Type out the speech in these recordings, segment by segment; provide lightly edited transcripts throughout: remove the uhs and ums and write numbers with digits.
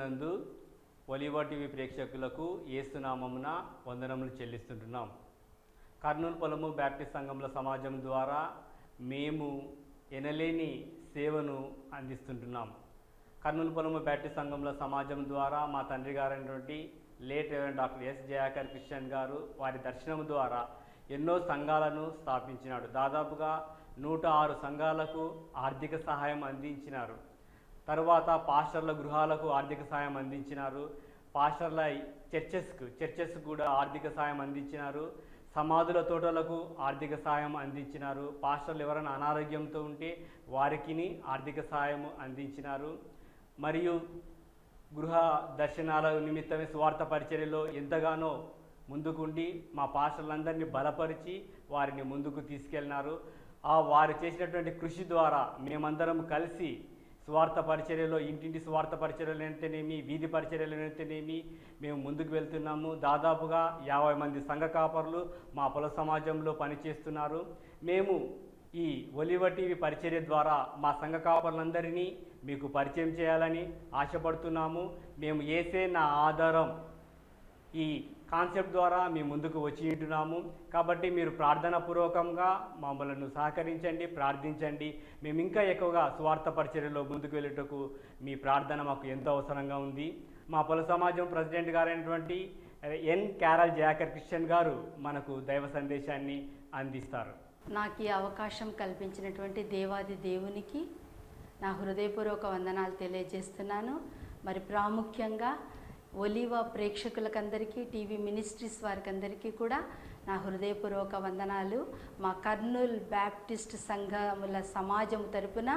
క్రీస్తునందు ఒలివ టీవీ ప్రేక్షకులకు యేసునామమున వందనములు చెల్లిస్తుంటున్నాం. కర్నూలు పొలము బ్యాప్టిస్ట్ సంఘముల సమాజం ద్వారా మేము ఎనలేని సేవను అందిస్తుంటున్నాం. కర్నూలు పొలము బ్యాప్టిస్ట్ సంఘముల సమాజం ద్వారా మా తండ్రి గారైనటువంటి late reverend doctor S Jayakar Christian గారు వారి దర్శనం ద్వారా ఎన్నో సంఘాలను స్థాపించినాడు. దాదాపుగా 106 సంఘాలకు ఆర్థిక సహాయం అందించినారు. తరువాత పాస్టర్ల గృహాలకు ఆర్థిక సహాయం అందించినారు. పాస్టర్ల చర్చెస్ కూడా ఆర్థిక సహాయం అందించినారు. సమాధుల తోటలకు ఆర్థిక సహాయం అందించినారు. పాస్టర్లు ఎవరైనా అనారోగ్యంతో ఉంటే వారికి ఆర్థిక సహాయం అందించినారు. మరియు గృహ దర్శనాల నిమిత్తమే స్వార్థ పరిచర్యలో ఎంతగానో ముందుకుండి మా పాస్టర్లందరినీ బలపరిచి వారిని ముందుకు తీసుకెళ్ళినారు. వారు చేసినటువంటి కృషి ద్వారా మేమందరం కలిసి స్వార్థ పరిచర్యలో ఇంటింటి స్వార్థ పరిచర్యలు అయితేనేమి, వీధి పరిచర్యలు అయితేనేమి మేము ముందుకు వెళ్తున్నాము. దాదాపుగా 50 మంది సంఘ కాపరులు మా పొల సమాజంలో పనిచేస్తున్నారు. మేము ఈ ఒలివ టీవీ పరిచర్య ద్వారా మా సంఘ కాపరులందరినీ మీకు పరిచయం చేయాలని ఆశపడుతున్నాము. మేము యేసే నా ఆధారం ఈ కాన్సెప్ట్ ద్వారా మేము ముందుకు వచ్చి ఉంటున్నాము. కాబట్టి మీరు ప్రార్థనాపూర్వకంగా మమ్మల్ని సహకరించండి, ప్రార్థించండి. మేము ఇంకా ఎక్కువగా స్వార్థ పరిచర్యలో ముందుకు వెళ్ళేటకు మీ ప్రార్థన మాకు ఎంతో అవసరంగా ఉంది. మా పొల సమాజం ప్రెసిడెంట్ గారైనటువంటి ఎన్ క్యారల్ జయాకర్ క్రిస్టియన్ గారు మనకు దైవ సందేశాన్ని అందిస్తారు. నాకు ఈ అవకాశం కల్పించినటువంటి దేవాది దేవునికి నా హృదయపూర్వక వందనాలు తెలియజేస్తున్నాను. మరి ప్రాముఖ్యంగా ఒలివ ప్రేక్షకులకందరికీ, టీవీ మినిస్ట్రీస్ వారికందరికీ కూడా నా హృదయపూర్వక వందనాలు. మా కర్నూలు బ్యాప్టిస్ట్ సంఘముల సమాజం తరపున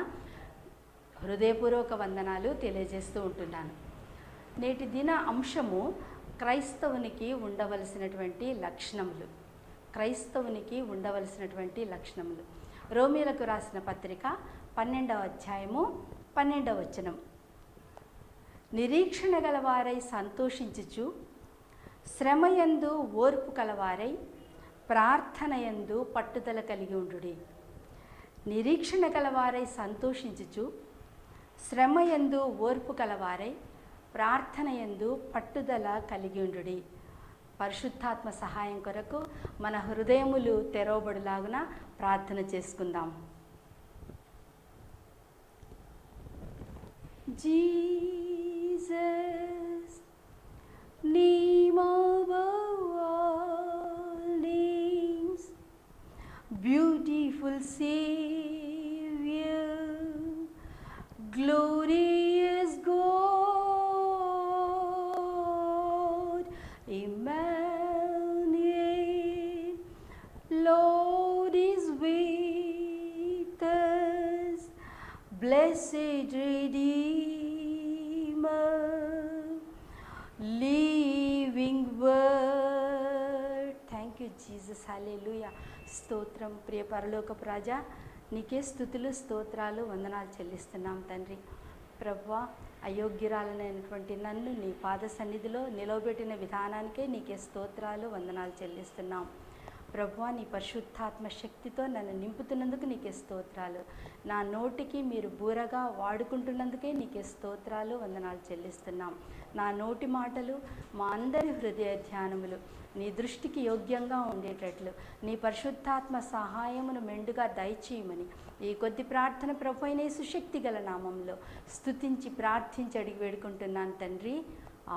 హృదయపూర్వక వందనాలు తెలియజేస్తూ ఉంటున్నాను. నేటి దిన అంశము క్రైస్తవునికి ఉండవలసినటువంటి లక్షణములు. క్రైస్తవునికి ఉండవలసినటువంటి లక్షణములు. రోమీలకు రాసిన పత్రిక 12వ అధ్యాయము 12వ వచనం. నిరీక్షణ గలవారై సంతోషించుచు, శ్రమయందు ఓర్పు కలవారై, ప్రార్థనయందు పట్టుదల కలిగి ఉండుడి. నిరీక్షణ గలవారై సంతోషించుచు, శ్రమయందు ఓర్పు కలవారై, ప్రార్థనయందు పట్టుదల కలిగి ఉండుడి. పరిశుద్ధాత్మ సహాయం కొరకు మన హృదయములు తెరవబడులాగున ప్రార్థన చేసుకుందాం. Jesus, name above all names, beautiful Savior, glorious God, Emmanuel, Lord is with us, blessed Redeemer, living word. Thank you Jesus, hallelujah. స్తోత్రం. ప్రియ పరలోకపు రాజా, నీకే స్తుతులు, స్తోత్రాలు, వందనాలు చెల్లిస్తున్నాం తండ్రి. ప్రభువా, అయోగ్యురాలైనటువంటి నన్ను నీ పాద సన్నిధిలో నిలవబెట్టిన విధానానికే నీకే స్తోత్రాలు, వందనాలు చెల్లిస్తున్నాం. ప్రభువా, నీ పరిశుద్ధాత్మ శక్తితో నన్ను నింపుతున్నందుకు నీకే స్తోత్రాలు. నా నోటికి మీరు బూరగా వాడుకుంటున్నందుకే నీకే స్తోత్రాలు, వందనాలు చెల్లిస్తున్నాం. నా నోటి మాటలు, మా అందరి హృదయ ధ్యానములు నీ దృష్టికి యోగ్యంగా ఉండేటట్లు నీ పరిశుద్ధాత్మ సహాయమును మెండుగా దయచేయమని ఈ కొద్ది ప్రార్థన ప్రభువైన యేసుశక్తి గల నామంలో స్తుతించి ప్రార్థించి అడిగి వేడుకుంటున్నాను తండ్రి,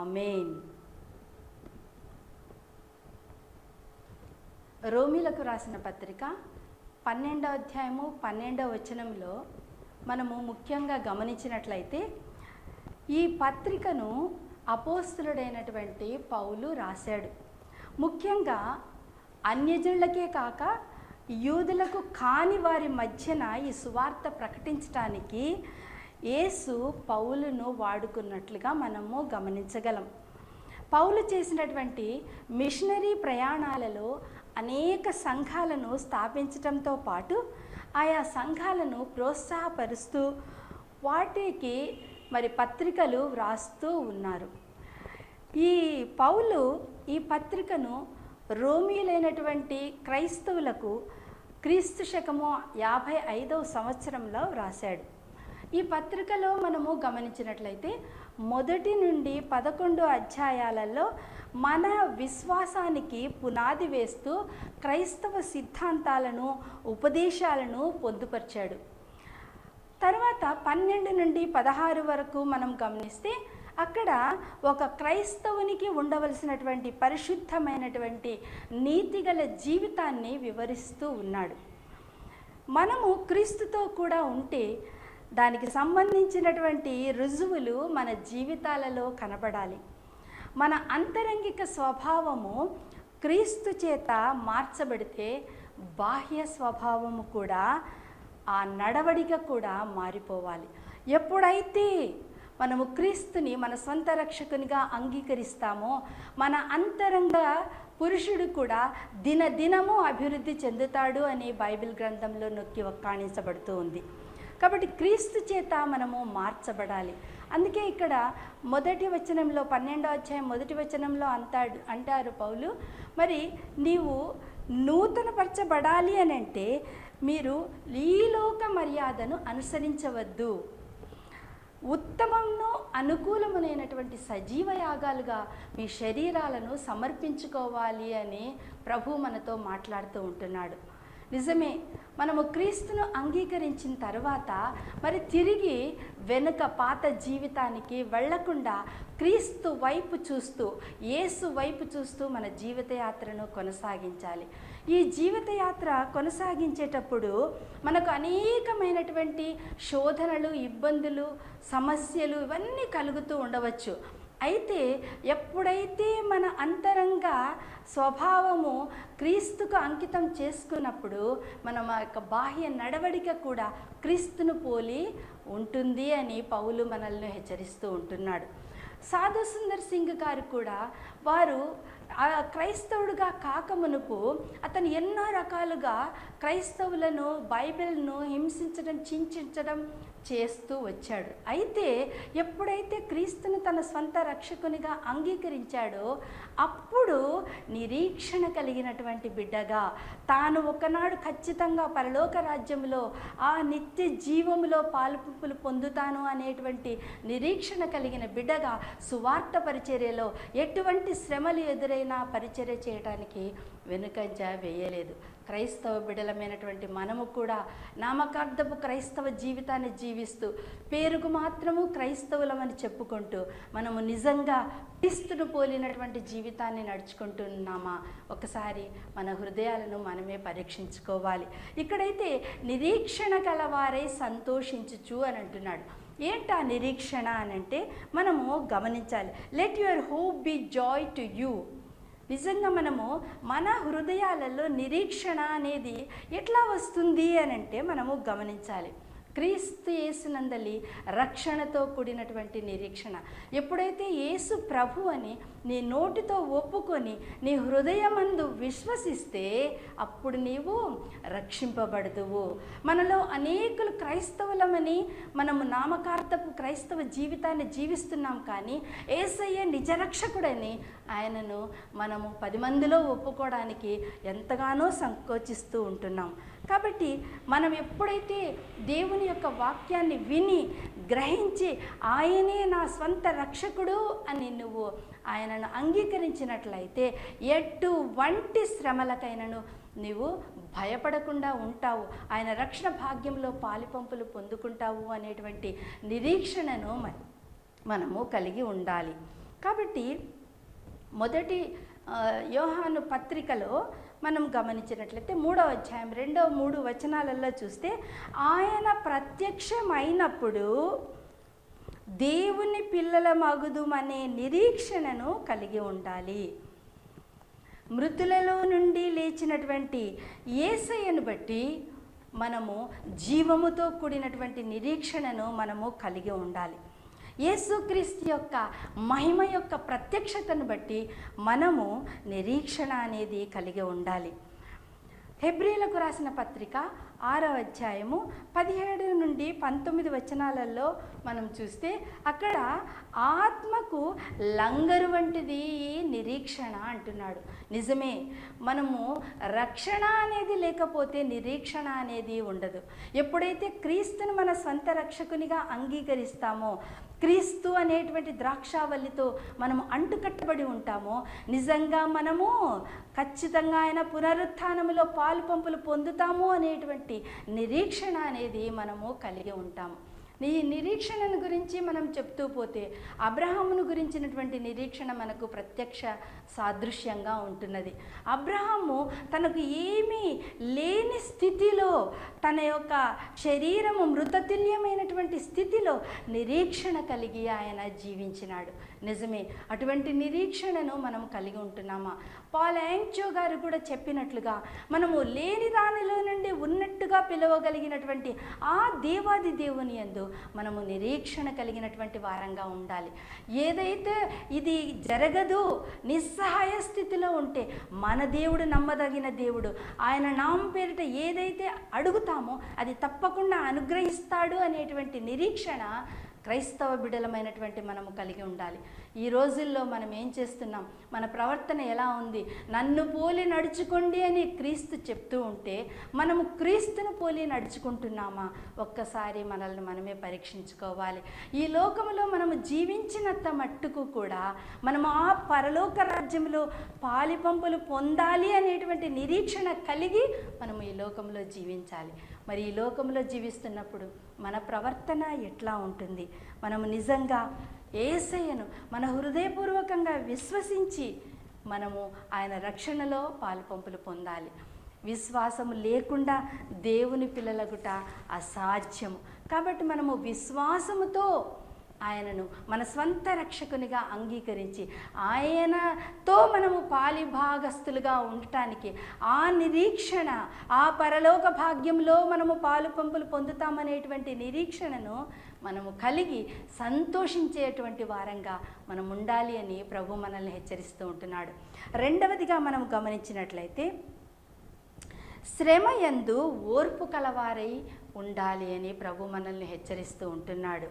ఆమేన్. రోమీలకు రాసిన పత్రిక 12వ అధ్యాయము 12వ వచనంలో మనము ముఖ్యంగా గమనించినట్లయితే ఈ పత్రికను అపోస్తలుడైనటువంటి పౌలు రాశాడు. ముఖ్యంగా అన్యజనులకే కాక యూదులకు కాని వారి మధ్యన ఈ సువార్త ప్రకటించడానికి యేసు పౌలును వాడుకున్నట్లుగా మనము గమనించగలం. పౌలు చేసినటువంటి మిషనరీ ప్రయాణాలలో అనేక సంఘాలను స్థాపించడంతో పాటు ఆయా సంఘాలను ప్రోత్సాహపరుస్తూ వాటికి మరి పత్రికలు వ్రాస్తూ ఉన్నారు. ఈ పౌలు ఈ పత్రికను రోమీయులైనటువంటి క్రైస్తవులకు క్రీస్తు శకము 55వ సంవత్సరంలో వ్రాశాడు. ఈ పత్రికలో మనము గమనించినట్లయితే 1 నుండి 11 అధ్యాయాలలో మన విశ్వాసానికి పునాది వేస్తూ క్రైస్తవ సిద్ధాంతాలను, ఉపదేశాలను పొందుపరిచాడు. తర్వాత 12 నుండి 16 వరకు మనం గమనిస్తే అక్కడ ఒక క్రైస్తవునికి ఉండవలసినటువంటి పరిశుద్ధమైనటువంటి నీతిగల జీవితాన్ని వివరిస్తూ ఉన్నాడు. మనము క్రీస్తుతో కూడా ఉంటే దానికి సంబంధించినటువంటి రుజువులు మన జీవితాలలో కనబడాలి. మన అంతరంగిక స్వభావము క్రీస్తు చేత మార్చబడితే బాహ్య స్వభావము కూడా, ఆ నడవడిక కూడా మారిపోవాలి. ఎప్పుడైతే మనము క్రీస్తుని మన సొంత రక్షకునిగా అంగీకరిస్తామో మన అంతరంగ పురుషుడు కూడా దినదినము అభివృద్ధి చెందుతాడు అని బైబిల్ గ్రంథంలో నొక్కి ఒక్కాణించబడుతూ ఉంది. కాబట్టి క్రీస్తు చేత మనము మార్చబడాలి. అందుకే ఇక్కడ 1వ వచనంలో 12వ అధ్యాయం 1వ వచనంలో అంటారు పౌలు, మరి నీవు నూతనపరచబడాలి అని అంటే మీరు ఈ లోక మర్యాదను అనుసరించవద్దు, ఉత్తమమును అనుకూలమునైనటువంటి సజీవ యాగాలుగా మీ శరీరాలను సమర్పించుకోవాలి అని ప్రభు మనతో మాట్లాడుతూ ఉంటున్నాడు. నిజమే, మనము క్రీస్తును అంగీకరించిన తర్వాత మరి తిరిగి వెనుక పాత జీవితానికి వెళ్లకుండా క్రీస్తు వైపు చూస్తూ, యేసు వైపు చూస్తూ మన జీవితయాత్రను కొనసాగించాలి. ఈ జీవితయాత్ర కొనసాగించేటప్పుడు మనకు అనేకమైనటువంటి శోధనలు, ఇబ్బందులు, సమస్యలు ఇవన్నీ కలుగుతూ ఉండవచ్చు. అయితే ఎప్పుడైతే మన అంతరంగ స్వభావము క్రీస్తుకు అంకితం చేసుకున్నప్పుడు మన యొక్క బాహ్య నడవడిక కూడా క్రీస్తును పోలి ఉంటుంది అని పౌలు మనల్ని హెచ్చరిస్తూ ఉంటున్నాడు. సాధు సుందర్ సింగ్ గారు కూడా వారు క్రైస్తవుడుగా కాకమునుపు అతను ఎన్నో రకాలుగా క్రైస్తవులను, బైబిల్ను హింసించడం, చించడం చేస్తూ వచ్చాడు. అయితే ఎప్పుడైతే క్రీస్తును తన స్వంత రక్షకునిగా అంగీకరించాడో అప్పుడు నిరీక్షణ కలిగినటువంటి బిడ్డగా, తాను ఒకనాడు ఖచ్చితంగా పరలోక రాజ్యంలో ఆ నిత్య జీవములో పాలుపులు పొందుతాను అనేటువంటి నిరీక్షణ కలిగిన బిడ్డగా సువార్త పరిచర్యలో ఎటువంటి శ్రమలు ఎదురైనా పరిచర్య చేయడానికి వెనుకంజ వేయలేదు. క్రైస్తవ బిడలమైనటువంటి మనము కూడా నామకార్థపు క్రైస్తవ జీవితాన్ని జీవిస్తూ పేరుకు మాత్రము క్రైస్తవులమని చెప్పుకుంటూ మనము నిజంగా క్రీస్తును పోలినటువంటి జీవితాన్ని నడుచుకుంటున్నామా? ఒకసారి మన హృదయాలను మనమే పరీక్షించుకోవాలి. ఇక్కడైతే నిరీక్షణ కలవారై సంతోషించుచు అని అంటున్నాడు. ఏంటా నిరీక్షణ అని అంటే మనము గమనించాలి. Let your hope be joy to you. నిజంగా మనము మన హృదయాలలో నిరీక్షణ అనేది ఎట్లా వస్తుంది అని అంటే మనము గమనించాలి. క్రీస్తు యేసునందలి రక్షణతో కూడినటువంటి నిరీక్షణ. ఎప్పుడైతే యేసు ప్రభు అని నీ నోటితో ఒప్పుకొని నీ హృదయమందు విశ్వసిస్తే అప్పుడు నీవు రక్షింపబడుదువు. మనలో అనేకులు క్రైస్తవులమని మనము నామకార్థపు క్రైస్తవ జీవితాన్ని జీవిస్తున్నాం, కానీ యేసయ్య నిజరక్షకుడని ఆయనను మనము 10 మందిలో ఒప్పుకోవడానికి ఎంతగానో సంకోచిస్తూ ఉంటున్నాం. కాబట్టి మనం ఎప్పుడైతే దేవుని యొక్క వాక్యాన్ని విని గ్రహించి ఆయనే నా స్వంత రక్షకుడు అని నువ్వు ఆయనను అంగీకరించినట్లయితే ఎటువంటి శ్రమలకైనను నీవు భయపడకుండా ఉంటావు, ఆయన రక్షణ భాగ్యంలో పాలిపంపులు పొందుకుంటావు అనేటువంటి నిరీక్షణను మనము కలిగి ఉండాలి. కాబట్టి మొదటి యోహాను పత్రికలో మనం గమనించినట్లయితే 3వ అధ్యాయం 2-3 వచనాలలో చూస్తే ఆయన ప్రత్యక్షమైనప్పుడు దేవుని పిల్లల మగుదుమనే నిరీక్షణను కలిగి ఉండాలి. మృతులలో నుండి లేచినటువంటి యేసయ్యను బట్టి మనము జీవముతో కూడినటువంటి నిరీక్షణను మనము కలిగి ఉండాలి. యేసుక్రీస్తు యొక్క మహిమ యొక్క ప్రత్యక్షతను బట్టి మనము నిరీక్షణ అనేది కలిగి ఉండాలి. హెబ్రీలకు రాసిన పత్రిక 6వ అధ్యాయము 17 నుండి 19 వచనాలలో మనం చూస్తే అక్కడ ఆత్మకు లంగరు వంటిది నిరీక్షణ అంటున్నాడు. నిజమే, మనము రక్షణ అనేది లేకపోతే నిరీక్షణ అనేది ఉండదు. ఎప్పుడైతే క్రీస్తుని మన స్వంత రక్షకునిగా అంగీకరిస్తామో, క్రీస్తు అనేటువంటి ద్రాక్షావల్లితో మనము అంటుకట్టబడి ఉంటామో, నిజంగా మనము ఖచ్చితంగా ఆయన పునరుత్థానములో పాలు పంపులు పొందుతాము అనేటువంటి నిరీక్షణ అనేది మనము కలిగి ఉంటాము. ఈ నిరీక్షణను గురించి మనం చెప్తూ పోతే అబ్రహామును గురించినటువంటి నిరీక్షణ మనకు ప్రత్యక్ష సాదృశ్యంగా ఉంటున్నది. అబ్రహాము తనకు ఏమీ లేని స్థితిలో, తన యొక్క శరీరము మృతతుల్యమైనటువంటి స్థితిలో నిరీక్షణ కలిగి ఆయన జీవించినాడు. నిజమే, అటువంటి నిరీక్షణను మనం కలిగి ఉంటున్నామా? పాల్ యాంగ్చో గారు కూడా చెప్పినట్లుగా మనము లేని దానిలో నుండి ఉన్నట్టుగా పిలవగలిగినటువంటి ఆ దేవాది దేవుని యందు మనము నిరీక్షణ కలిగినటువంటి వారంగా ఉండాలి. ఏదైతే ఇది జరగదు, నిస్సహాయ స్థితిలో ఉంటే మన దేవుడు నమ్మదగిన దేవుడు. ఆయన నామం పేరిట ఏదైతే అడుగుతామో అది తప్పకుండా అనుగ్రహిస్తాడు అనేటువంటి నిరీక్షణ క్రైస్తవ బిడ్డలమైనటువంటి మనము కలిగి ఉండాలి. ఈ రోజుల్లో మనం ఏం చేస్తున్నాం? మన ప్రవర్తన ఎలా ఉంది? నన్ను పోలి నడుచుకోండి అని క్రీస్తు చెప్తూ ఉంటే మనము క్రీస్తును పోలి నడుచుకుంటున్నామా? ఒక్కసారి మనల్ని మనమే పరీక్షించుకోవాలి. ఈ లోకంలో మనము జీవించినంత మట్టుకు కూడా మనము ఆ పరలోక రాజ్యంలో పాలిపంపులు పొందాలి అనేటువంటి నిరీక్షణ కలిగి మనము ఈ లోకంలో జీవించాలి. మరి ఈ లోకంలో జీవిస్తున్నప్పుడు మన ప్రవర్తన ఎట్లా ఉంటుంది? మనము నిజంగా యేసయ్యను మన హృదయపూర్వకంగా విశ్వసించి మనము ఆయన రక్షణలో పాలుపంపులు పొందాలి. విశ్వాసము లేకుండా దేవుని పిల్లలగుట అసాధ్యము. కాబట్టి మనము విశ్వాసముతో ఆయనను మన స్వంత రక్షకునిగా అంగీకరించి ఆయనతో మనము పాలిభాగస్తులుగా ఉండటానికి ఆ నిరీక్షణ, ఆ పరలోక భాగ్యంలో మనము పాలు పంపులు పొందుతామనేటువంటి నిరీక్షణను మనము కలిగి సంతోషించేటువంటి వారంగా మనం ఉండాలి అని ప్రభు మనల్ని హెచ్చరిస్తూ ఉంటున్నాడు. రెండవదిగా మనం గమనించినట్లయితే శ్రమయందు ఓర్పు కలవారై ఉండాలి అని ప్రభు మనల్ని హెచ్చరిస్తూ ఉంటున్నాడు.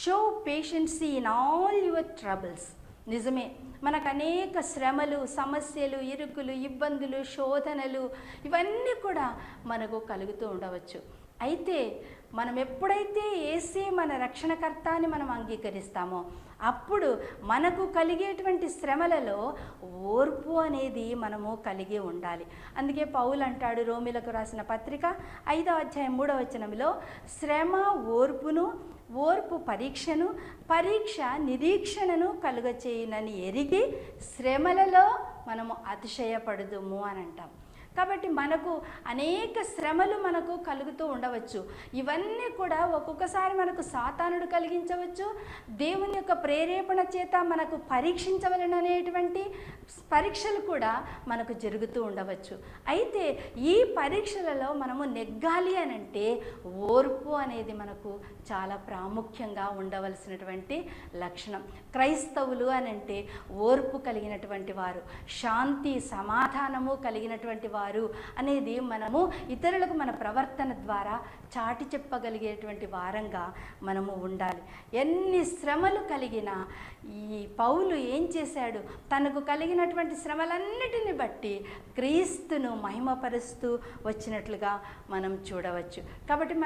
Show patience in all your troubles. నిజమే, మనకు అనేక శ్రమలు, సమస్యలు, ఇరుకులు, ఇబ్బందులు, శోధనలు ఇవన్నీ కూడా మనకు కలుగుతూ ఉండవచ్చు. అయితే మనం ఎప్పుడైతే యేసే మన రక్షణకర్త అని మనం అంగీకరిస్తామో అప్పుడు మనకు కలిగేటువంటి శ్రమలలో ఓర్పు అనేది మనము కలిగి ఉండాలి. అందుకే పౌలు అంటాడు రోమీలకు రాసిన పత్రిక 5వ అధ్యాయం 3వ వచనంలో, శ్రమ ఓర్పును, ఓర్పు పరీక్షను, పరీక్ష నిరీక్షణను కలుగచేయునని ఎరిగి శ్రమలలో మనము అతిశయపడుదుము అని అంటాం. కాబట్టి మనకు అనేక శ్రమలు మనకు కలుగుతూ ఉండవచ్చు. ఇవన్నీ కూడా ఒక్కొక్కసారి మనకు సాతానుడు కలిగించవచ్చు. దేవుని యొక్క ప్రేరేపణ చేత మనకు పరీక్షించవలననేటువంటి పరీక్షలు కూడా మనకు జరుగుతూ ఉండవచ్చు. అయితే ఈ పరీక్షలలో మనము నెగ్గాలి అని అంటే ఓర్పు అనేది మనకు చాలా ప్రాముఖ్యంగా ఉండవలసినటువంటి లక్షణం. క్రైస్తవులు అని అంటే ఓర్పు కలిగినటువంటి వారు, శాంతి సమాధానము కలిగినటువంటి వారు అనేది మనము ఇతరులకు మన ప్రవర్తన ద్వారా చాటి చెప్పగలిగేటువంటి వారంగా మనము ఉండాలి. ఎన్ని శ్రమలు కలిగినా ఈ పౌలు ఏం చేశాడు? తనకు కలిగినటువంటి శ్రమలన్నిటిని బట్టి క్రీస్తును మహిమపరుస్తూ వచ్చినట్లుగా మనం చూడవచ్చు. కాబట్టి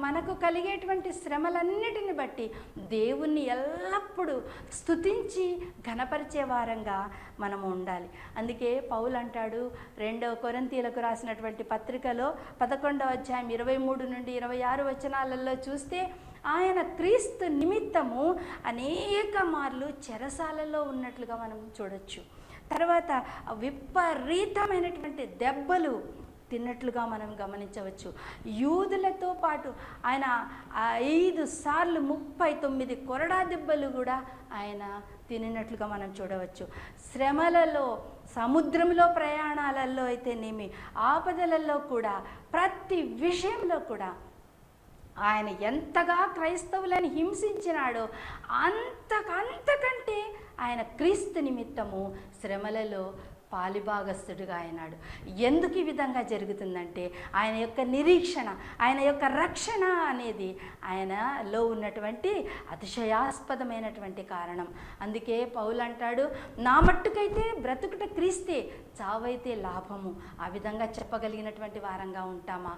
మనకు కలిగేటువంటి శ్రమలన్నిటిని బట్టి దేవుణ్ణి ఎల్లప్పుడూ స్తుతించి ఘనపరిచే వారంగా మనము ఉండాలి. అందుకే పౌలు అంటాడు 2వ కొరింథీయులకు రాసినటువంటి పత్రికలో 11వ అధ్యాయం 23 నుండి 26 వచనాలలో చూస్తే ఆయన క్రీస్తు నిమిత్తము అనేక మార్లు చెరసాలలో ఉన్నట్లుగా మనం చూడొచ్చు. తర్వాత విపరీతమైనటువంటి దెబ్బలు తిన్నట్లుగా మనం గమనించవచ్చు. యూదులతో పాటు ఆయన 5 సార్లు 39 కొరడా దెబ్బలు కూడా ఆయన తినినట్లుగా మనం చూడవచ్చు. శ్రమలలో, సముద్రంలో ప్రయాణాలలో అయితేనేమి, ఆపదలలో కూడా, ప్రతి విషయంలో కూడా ఆయన ఎంతగా క్రైస్తవులను హింసించినాడో అంతకంటే ఆయన క్రీస్తు నిమిత్తము శ్రమలలో పాలిభాగస్తుడిగా అయినాడు. ఎందుకు ఈ విధంగా జరుగుతుందంటే ఆయన యొక్క నిరీక్షణ, ఆయన యొక్క రక్షణ అనేది ఆయనలో ఉన్నటువంటి అతిశయాస్పదమైనటువంటి కారణం. అందుకే పౌలు అంటాడు, నా మట్టుకైతే బ్రతుకుట క్రీస్తే, చావైతే లాభము. ఆ విధంగా చెప్పగలిగినటువంటి వారంగా ఉంటామా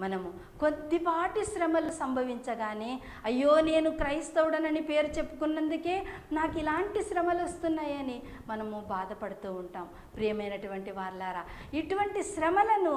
మనము? కొద్దిపాటి శ్రమలు సంభవించగానే అయ్యో నేను క్రైస్తవుడనని పేరు చెప్పుకున్నందుకే నాకు ఇలాంటి శ్రమలు వస్తున్నాయని మనము బాధపడుతూ ఉంటాం. ప్రియమైనటువంటి వాళ్ళారా, ఇటువంటి శ్రమలను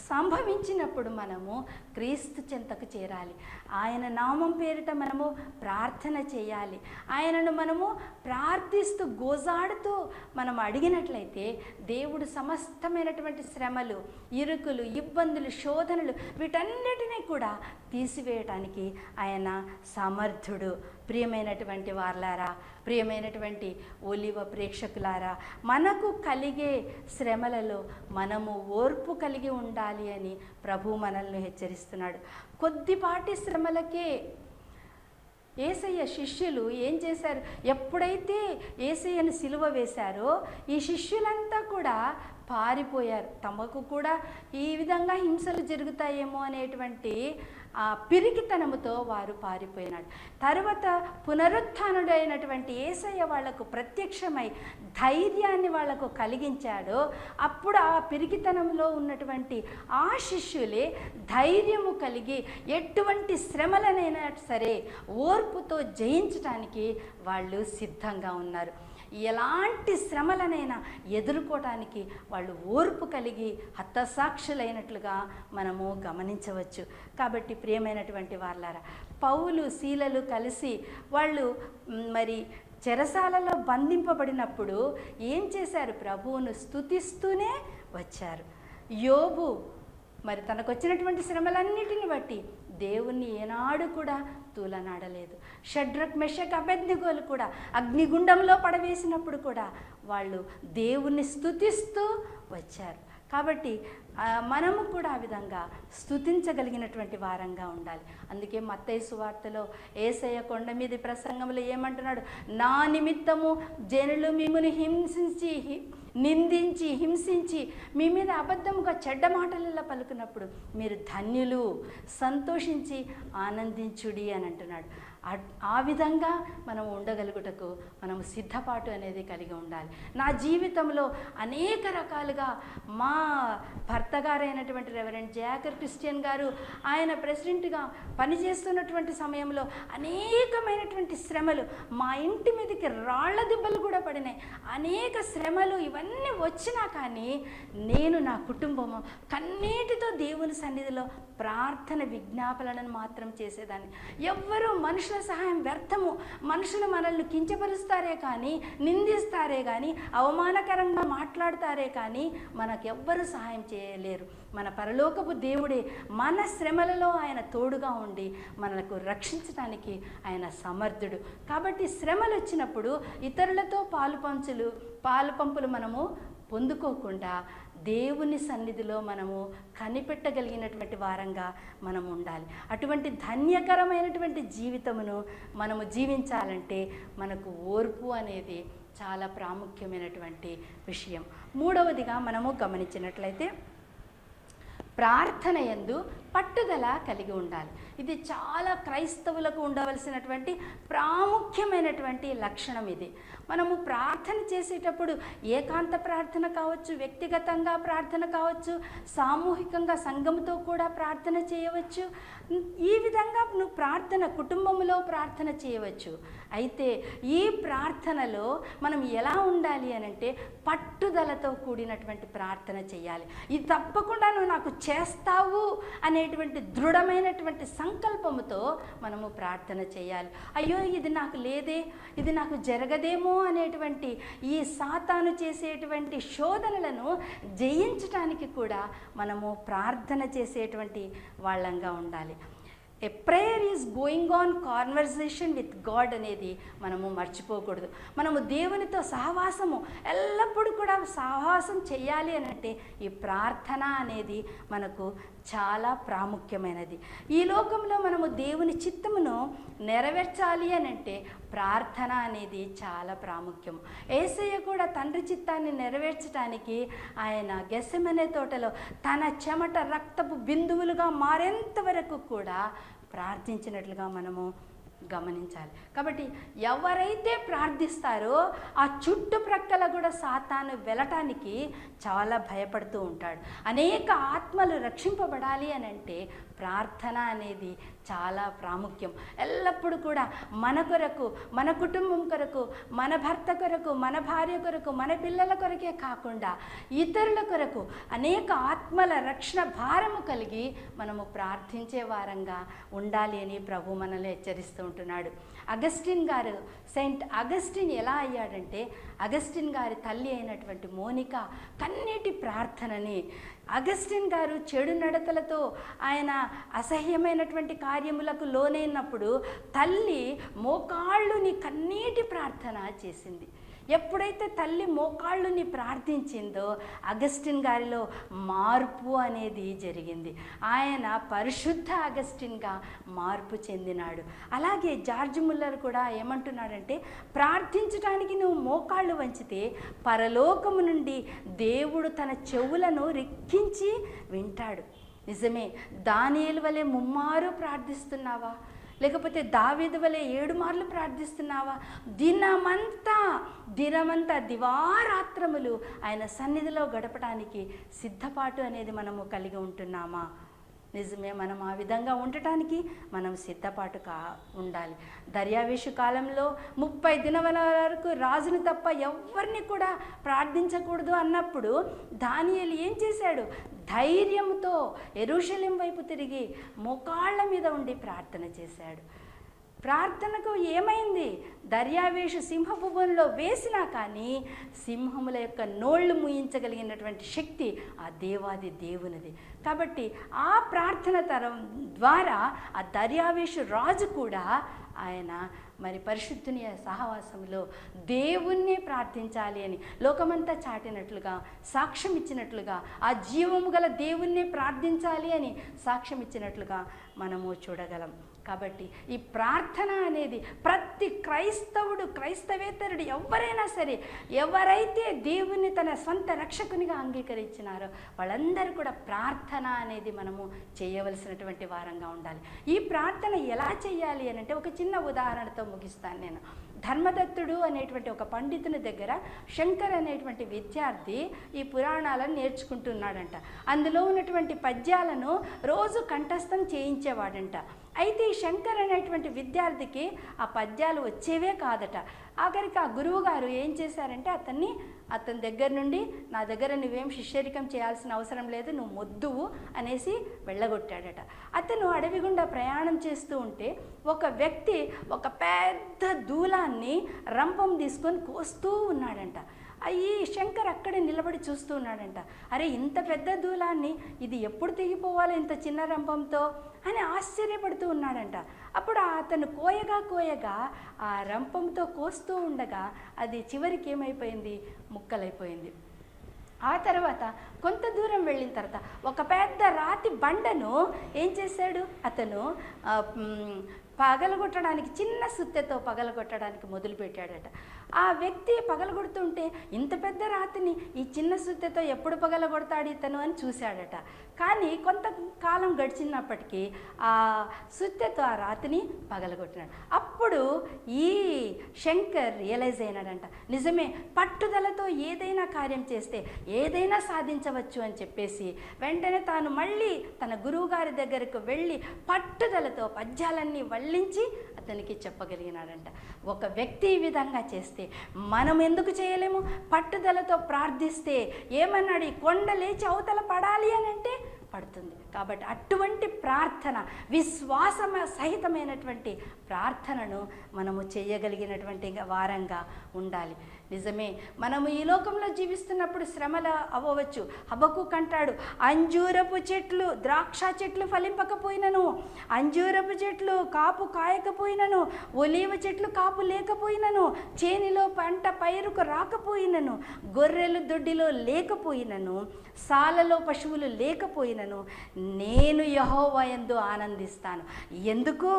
సంభవించినప్పుడు మనము క్రీస్తు చెంతకు చేరాలి. ఆయన నామం పేరిట మనము ప్రార్థన చేయాలి. ఆయనను మనము ప్రార్థిస్తూ గోజాడుతూ మనం అడిగినట్లయితే దేవుడు సమస్తమైనటువంటి శ్రమలు, ఇరుకులు, ఇబ్బందులు, శోధనలు వీటన్నిటినీ కూడా తీసివేయటానికి ఆయన సమర్థుడు. ప్రియమైనటువంటి వార్లారా, ప్రియమైనటువంటి ఒలివ ప్రేక్షకులారా, మనకు కలిగే శ్రమలలో మనము ఓర్పు కలిగి ఉండాలి అని ప్రభు మనల్ని హెచ్చరిస్తున్నాడు. కొద్దిపాటి శ్రమలకే యేసయ్య శిష్యులు ఏం చేశారు? ఎప్పుడైతే యేసయ్యను సిలువ వేశారో ఈ శిష్యులంతా కూడా పారిపోయారు. తమకు కూడా ఈ విధంగా హింసలు జరుగుతాయేమో అనేటువంటి పిరికితనముతో వారు పారిపోయినాడు. తర్వాత పునరుత్థానుడైనటువంటి యేసయ్య వాళ్లకు ప్రత్యక్షమై ధైర్యాన్ని వాళ్లకు కలిగించాడు. అప్పుడు ఆ పిరికితనంలో ఉన్నటువంటి ఆ శిష్యులే ధైర్యము కలిగి ఎటువంటి శ్రమలనైనా సరే ఓర్పుతో జయించడానికి వాళ్ళు సిద్ధంగా ఉన్నారు. ఎలాంటి శ్రమలనైనా ఎదుర్కోవటానికి వాళ్ళు ఓర్పు కలిగి హతసాక్షులైనట్లుగా మనము గమనించవచ్చు. కాబట్టి ప్రియమైనటువంటి వాళ్ళారా, పౌలు శీలలు కలిసి వాళ్ళు మరి చెరసాలలో బంధింపబడినప్పుడు ఏం చేశారు? ప్రభువును స్తుతిస్తూనే వచ్చారు. యోబు మరి తనకు వచ్చినటువంటి శ్రమలన్నిటిని బట్టి దేవుణ్ణి ఏనాడు కూడా తూలనాడలేదు. షడ్రక్, మెషక్, అబేద్నెగోలు కూడా అగ్నిగుండంలో పడవేసినప్పుడు కూడా వాళ్ళు దేవుణ్ణి స్తుతిస్తూ వచ్చారు. కాబట్టి మనము కూడా ఆ విధంగా స్తుతించగలిగినటువంటి వారంగా ఉండాలి. అందుకే మత్తయి సువార్తలో యేసయ్య కొండ మీది ప్రసంగంలో ఏమంటున్నాడు? నా నిమిత్తము జనులు మిమ్మును నిందించి హింసించి మీ మీద అబద్ధముగా చెడ్డ మాటలలో పలుకున్నప్పుడు మీరు ధన్యులు, సంతోషించి ఆనందించుడి అని అంటున్నాడు. ఆ విధంగా మనం ఉండగలుగుటకు మనం సిద్ధపాటు అనేది కలిగి ఉండాలి. నా జీవితంలో అనేక రకాలుగా మా భర్త గారైనటువంటి రెవరెండ్ జాకర్ క్రిస్టియన్ గారు ఆయన ప్రెసిడెంట్గా పనిచేస్తున్నటువంటి సమయంలో అనేకమైనటువంటి శ్రమలు, మా ఇంటి మీదకి రాళ్ల దిబ్బలు కూడా పడినాయి. అనేక శ్రమలు ఇవన్నీ వచ్చినా కానీ నేను, నా కుటుంబము కన్నీటితో దేవుని సన్నిధిలో ప్రార్థన విజ్ఞాపనలను మాత్రం చేసేదాన్ని. ఎవ్వరూ మనుషుల సహాయం వ్యర్థము. మనుషులు మనల్ని కించపరుస్తారే కానీ, నిందిస్తారే కానీ, అవమానకరంగా మాట్లాడతారే కానీ మనకెవ్వరూ సహాయం చేయలేరు. మన పరలోకపు దేవుడే మన శ్రమలలో ఆయన తోడుగా ఉండి మనకు రక్షించడానికి ఆయన సమర్థుడు. కాబట్టి శ్రమలు వచ్చినప్పుడు ఇతరులతో పాలు పంపులు మనము పొందుకోకుండా దేవుని సన్నిధిలో మనము కనిపెట్టగలిగినటువంటి వారంగా మనం ఉండాలి. అటువంటి ధన్యకరమైనటువంటి జీవితమును మనము జీవించాలంటే మనకు ఓర్పు అనేది చాలా ప్రాముఖ్యమైనటువంటి విషయం. మూడవదిగా మనము గమనించినట్లయితే ప్రార్థన యందు పట్టుదల కలిగి ఉండాలి. ఇది చాలా క్రైస్తవులకు ఉండవలసినటువంటి ప్రాముఖ్యమైనటువంటి లక్షణం. ఇది మనము ప్రార్థన చేసేటప్పుడు ఏకాంత ప్రార్థన కావచ్చు, వ్యక్తిగతంగా ప్రార్థన కావచ్చు, సామూహికంగా సంఘంతో కూడా ప్రార్థన చేయవచ్చు. ఈ విధంగా నువ్వు ప్రార్థన కుటుంబంలో ప్రార్థన చేయవచ్చు. అయితే ఈ ప్రార్థనలో మనం ఎలా ఉండాలి అని అంటే పట్టుదలతో కూడినటువంటి ప్రార్థన చేయాలి. ఇది తప్పకుండా నువ్వు నాకు చేస్తావు అనేటువంటి దృఢమైనటువంటి సంకల్పముతో మనము ప్రార్థన చేయాలి. అయ్యో ఇది నాకు లేదే, ఇది నాకు జరగదేమో అనేటువంటి ఈ సాతాను చేసేటువంటి శోధనలను జయించడానికి కూడా మనము ప్రార్థన చేసేటువంటి వాళ్ళంగా ఉండాలి. A prayer is going on conversation with God అనేది మనము మర్చిపోకూడదు. మనము దేవునితో సహవాసము ఎల్లప్పుడూ కూడా సహవాసం చేయాలి అని అంటే ఈ ప్రార్థన అనేది మనకు చాలా ప్రాముఖ్యమైనది. ఈ లోకంలో మనము దేవుని చిత్తమును నెరవేర్చాలి అని అంటే ప్రార్థన అనేది చాలా ప్రాముఖ్యం. యేసయ్య కూడా తండ్రి చిత్తాన్ని నెరవేర్చడానికి ఆయన గెత్సెమనే తోటలో తన చెమట రక్తపు బిందువులుగా మారేంత వరకు కూడా ప్రార్థించినట్లుగా మనము గమనించాలి. కాబట్టి ఎవరైతే ప్రార్థిస్తారో ఆ చుట్టుప్రక్కల కూడా సాతాను వెళ్ళటానికి చాలా భయపడుతూ ఉంటాడు. అనేక ఆత్మలు రక్షింపబడాలి అని అంటే ప్రార్థన అనేది చాలా ప్రాముఖ్యం. ఎల్లప్పుడూ కూడా మన కొరకు, మన కుటుంబం కొరకు, మన భర్త కొరకు, మన భార్య కొరకు, మన పిల్లల కొరకే కాకుండా ఇతరుల కొరకు అనేక ఆత్మల రక్షణ భారము కలిగి మనము ప్రార్థించే వారంగా ఉండాలి అని ప్రభు మనల్ని హెచ్చరిస్తూ ఉంటున్నాడు. అగస్టిన్ గారు, సెయింట్ అగస్టిన్ ఎలా అయ్యాడంటే, అగస్టిన్ గారి తల్లి అయినటువంటి మోనికా కన్నీటి ప్రార్థనని, అగస్టిన్ గారు చెడు నడతలతో ఆయన అసహ్యమైనటువంటి కార్యములకు లోనైనప్పుడు తల్లి మోకాళ్ళుని కన్నీటి ప్రార్థన చేసింది. ఎప్పుడైతే తల్లి మోకాళ్ళుని ప్రార్థించిందో అగస్టిన్ గారిలో మార్పు అనేది జరిగింది. ఆయన పరిశుద్ధ అగస్టిన్గా మార్పు చెందినాడు. అలాగే జార్జ్ ముల్లర్ కూడా ఏమంటున్నాడంటే, ప్రార్థించడానికి నువ్వు మోకాళ్ళు వంచితే పరలోకము నుండి దేవుడు తన చెవులను రెక్కించి వింటాడు. నిజమే. దానియేలు వలె ముమ్మారు ప్రార్థిస్తున్నావా? లేకపోతే దావీదు వలె 7 మార్లు ప్రార్థిస్తున్నావా? దినమంతా దివారాత్రములు ఆయన సన్నిధిలో గడపడానికి సిద్ధపాటు అనేది మనము కలిగి ఉంటున్నామా? నిజమే. మనం ఆ విధంగా ఉండటానికి మనం సిద్ధపాటు ఉండాలి. దర్యావేషు కాలంలో 30 దినముల వరకు రాజును తప్ప ఎవరిని కూడా ప్రార్థించకూడదు అన్నప్పుడు దానియేలు ఏం చేశాడు? ధైర్యంతో యెరూషలేం వైపు తిరిగి మోకాళ్ళ మీద ఉండి ప్రార్థన చేశాడు. ప్రార్థనకు ఏమైంది? దర్యావేషు సింహపు బోనులో వేసినా కానీ సింహముల యొక్క నోళ్లు మూయించగలిగినటువంటి శక్తి ఆ దేవాది దేవునిది. కాబట్టి ఆ ప్రార్థన ద్వారా ఆ దర్యావేషు రాజు కూడా ఆయన మరి పరిశుద్ధుని సహవాసంలో దేవుణ్ణి ప్రార్థించాలి అని లోకమంతా చాటినట్లుగా, సాక్ష్యం ఇచ్చినట్లుగా, ఆ జీవము గల దేవుణ్ణి ప్రార్థించాలి అని సాక్ష్యం ఇచ్చినట్లుగా మనము చూడగలం. కాబట్టి ఈ ప్రార్థన అనేది ప్రతి క్రైస్తవుడు, క్రైస్తవేతరుడు ఎవరైనా సరే, ఎవరైతే దేవుని తన సొంత రక్షకునిగా అంగీకరించినారో వాళ్ళందరూ కూడా ప్రార్థన అనేది మనము చేయవలసినటువంటి వారంగా ఉండాలి. ఈ ప్రార్థన ఎలా చేయాలి అని అంటే ఒక చిన్న ఉదాహరణతో ముగిస్తాను నేను. ధర్మదత్తుడు అనేటువంటి ఒక పండితుని దగ్గర శంకర్ అనేటువంటి విద్యార్థి ఈ పురాణాలను నేర్చుకుంటున్నాడంట. అందులో ఉన్నటువంటి పద్యాలను రోజు కంఠస్థం చేయించేవాడంట. అయితే ఈ శంకర్ అనేటువంటి విద్యార్థికి ఆ పద్యాలు వచ్చేవే కాదట. ఆఖరికి ఆ గురువు గారు ఏం చేశారంటే అతని దగ్గర నుండి, నా దగ్గర నువ్వేం శిష్యరికం చేయాల్సిన అవసరం లేదు, నువ్వు మొద్దువు అనేసి వెళ్ళగొట్టాడట. అతను అడవి గుండా ప్రయాణం చేస్తూ ఉంటే ఒక వ్యక్తి ఒక పెద్ద దూలాన్ని రంపం తీసుకొని కోస్తూ ఉన్నాడంట. ఈ శంకర్ అక్కడే నిలబడి చూస్తూ ఉన్నాడంట. అరే, ఇంత పెద్ద దూలాన్ని ఇది ఎప్పుడు తెగిపోవాలో ఇంత చిన్న రంపంతో అని ఆశ్చర్యపడుతూ ఉన్నాడంట. అప్పుడు అతను కోయగా ఆ రంపంతో కోస్తూ ఉండగా అది చివరికి ఏమైపోయింది? ముక్కలైపోయింది. ఆ తర్వాత కొంత దూరం వెళ్ళిన తర్వాత ఒక పెద్ద రాతి బండను ఏం చేశాడు? అతను పగలగొట్టడానికి, చిన్న సుత్తెతో పగలగొట్టడానికి మొదలుపెట్టాడట. ఆ వ్యక్తి పగలగొడుతుంటే ఇంత పెద్ద రాతిని ఈ చిన్న సుత్తెతో ఎప్పుడు పగలగొడతాడు ఇతను అని చూశాడట. కానీ కొంతకాలం గడిచినప్పటికీ ఆ సుత్తెతో ఆ రాతిని పగలగొట్టినాడు. అప్పుడు ఈ శంకర్ రియలైజ్ అయినాడంట, నిజమే, పట్టుదలతో ఏదైనా కార్యం చేస్తే ఏదైనా సాధించవచ్చు అని చెప్పేసి వెంటనే తాను మళ్ళీ తన గురువుగారి దగ్గరకు వెళ్ళి పట్టుదలతో పద్యాలన్నీ వల్లించి అతనికి చెప్పగలిగినాడంట. ఒక వ్యక్తి ఈ విధంగా చేస్తే మనం ఎందుకు చేయలేము? పట్టుదలతో ప్రార్థిస్తే ఏమన్నాడు? ఈ కొండ లేచి అవతల పడాలి అని అంటే పడుతుంది. కాబట్టి అటువంటి ప్రార్థన, విశ్వాస సహితమైనటువంటి ప్రార్థనను మనము చేయగలిగినటువంటి వారంగా ఉండాలి. నిజమే, మనము ఈ లోకంలో జీవిస్తున్నప్పుడు శ్రమలు అవ్వవచ్చు. హబక్కూకు అంటాడు, అంజూరపు చెట్లు, ద్రాక్ష చెట్లు ఫలింపకపోయినను, అంజూరపు చెట్లు కాపు కాయకపోయినను, ఒలీవ చెట్లు కాపు లేకపోయినను, చేనిలో పంట పైరుకు రాకపోయినను, గొర్రెలు దొడ్డిలో లేకపోయినను, సాలలో పశువులు లేకపోయినను, అయినను నేను యెహోవా యందు ఆనందిస్తాను. ఎందుకు?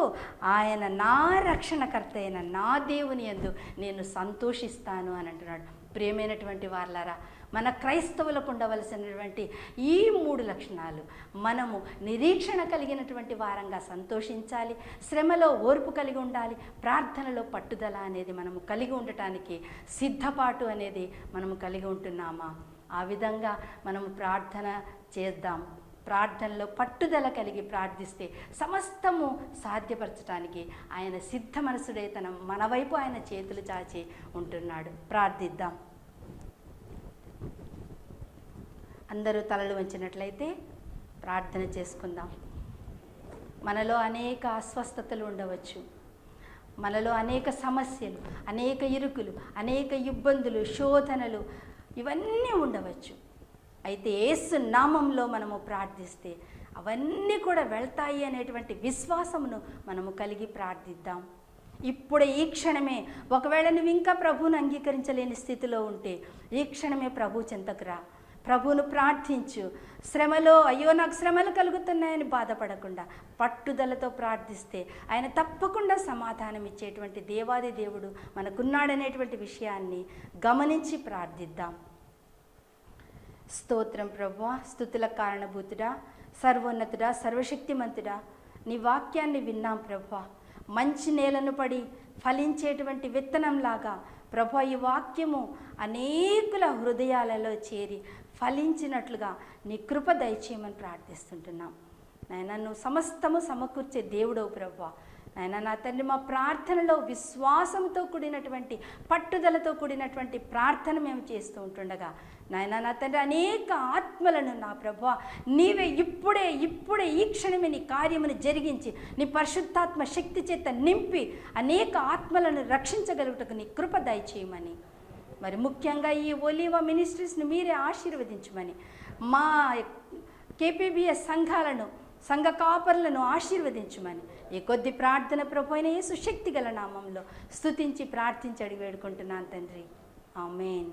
ఆయన నా రక్షణకర్త అయిన నా దేవుని యందు నేను సంతోషిస్తాను అని అంటున్నాడు. ప్రియమైనటువంటి వారలారా, మన క్రైస్తవులకు ఉండవలసినటువంటి ఈ 3 లక్షణాలు మనము నిరీక్షణ కలిగినటువంటి వారంగా సంతోషించాలి, శ్రమలో ఓర్పు కలిగి ఉండాలి, ప్రార్థనలో పట్టుదల అనేది మనము కలిగి ఉండటానికి సిద్ధపాటు అనేది మనము కలిగి ఉంటున్నామా? ఆ విధంగా మనము ప్రార్థన చేద్దాం. ప్రార్థనలో పట్టుదల కలిగి ప్రార్థిస్తే సమస్తము సాధ్యపరచడానికి ఆయన సిద్ధ మనసుడే మన వైపు ఆయన చేతులు చాచి ఉంటున్నాడు. ప్రార్థిద్దాం. అందరూ తలలు వంచినట్లయితే ప్రార్థన చేసుకుందాం. మనలో అనేక అస్వస్థతలు ఉండవచ్చు, మనలో అనేక సమస్యలు, అనేక ఇరుకులు, అనేక ఇబ్బందులు, శోధనలు ఇవన్నీ ఉండవచ్చు. అయితే యేసు నామంలో మనము ప్రార్థిస్తే అవన్నీ కూడా వెళ్తాయి అనేటువంటి విశ్వాసమును మనము కలిగి ప్రార్థిద్దాం. ఇప్పుడే ఈ క్షణమే, ఒకవేళ నువ్వు ఇంకా ప్రభువును అంగీకరించలేని స్థితిలో ఉంటే ఈ క్షణమే ప్రభు చెంతకు రా, ప్రభువును ప్రార్థించు. శ్రమలో అయ్యో నాకు శ్రమలు కలుగుతున్నాయని బాధపడకుండా పట్టుదలతో ప్రార్థిస్తే ఆయన తప్పకుండా సమాధానం ఇచ్చేటువంటి దేవాది దేవుడు మనకున్నాడనేటువంటి విషయాన్ని గమనించి ప్రార్థిద్దాం. స్తోత్రం ప్రభువా, స్తుతుల కారణభూతుడా, సర్వోన్నతుడా, సర్వశక్తిమంతుడా, నీ వాక్యాన్ని విన్నాం ప్రభువా. మంచి నేలను పడి ఫలించేటువంటి విత్తనంలాగా ప్రభువా ఈ వాక్యము అనేకుల హృదయాలలో చేరి ఫలించినట్లుగా నీ కృప దయచేయమని ప్రార్థిస్తుంటున్నాం. నాయన నువ్వు సమస్తము సమకూర్చే దేవుడవు ప్రభువా. నాయన నా తండ్రి, మా ప్రార్థనలో విశ్వాసంతో కూడినటువంటి పట్టుదలతో కూడినటువంటి ప్రార్థన మేము చేస్తూ ఉంటుండగా నాయన నా తండ్రి అనేక ఆత్మలను నా ప్రభువా నీవే ఇప్పుడే ఈ క్షణమే నీ కార్యమును జరిగించి నీ పరిశుద్ధాత్మ శక్తి చేత నింపి అనేక ఆత్మలను రక్షించగలుగుటకు నీ కృప దయచేయమని, మరి ముఖ్యంగా ఈ ఒలీవా మినిస్ట్రీస్ని మీరే ఆశీర్వదించమని, మా KPBS సంఘాలను, సంఘ కాపరులను ఆశీర్వదించమని ఈ కొద్ది ప్రార్థన ప్రభువైన యేసు శక్తి గల నామంలో స్తుతించి ప్రార్థించి అడిగి వేడుకుంటున్నాను తండ్రి. ఆమేన్.